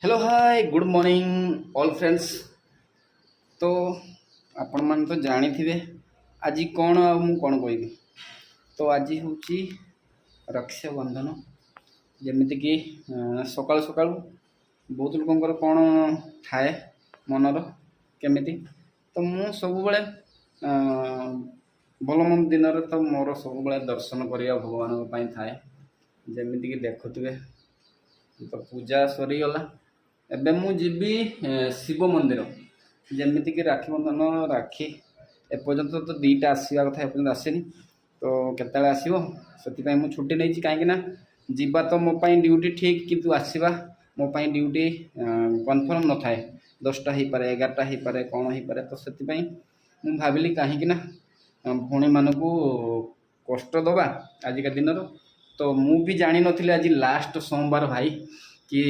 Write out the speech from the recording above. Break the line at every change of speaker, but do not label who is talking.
Hello hi good morning all friends. तो आपण मान तो जानी थे आज कौन कौन कह तो आज हूँ रक्षाबंधन जमीती कि सका सका बहुत लोक कौन थाए मनर केमिति तो मु सब भल मन दिन तो मोर सब दर्शन करने भगवान थाए जमीती कि देखुए तो पूजा सरीगला एबे मु जीवी शिव मंदिर जमीती कि राखी बंधन राखी एपर्यंत तो दीटा आसवा कथा एपर्यंत आसेनी तो केतले आसो से मुझे छुट्टी नहीं कहीं जीवा तो मो ड्यूटी ठीक किंतु आसवा मो ड्यूटी कन्फर्म न थाए 10टा हो पारे 11टा हो पारे कौन हो पारे तो से मुझे भाविली कहीं भौणी मान को कष्ट दबा आजिका दिन तो मु भी जानी नी आज लास्ट सोमवार भाई कि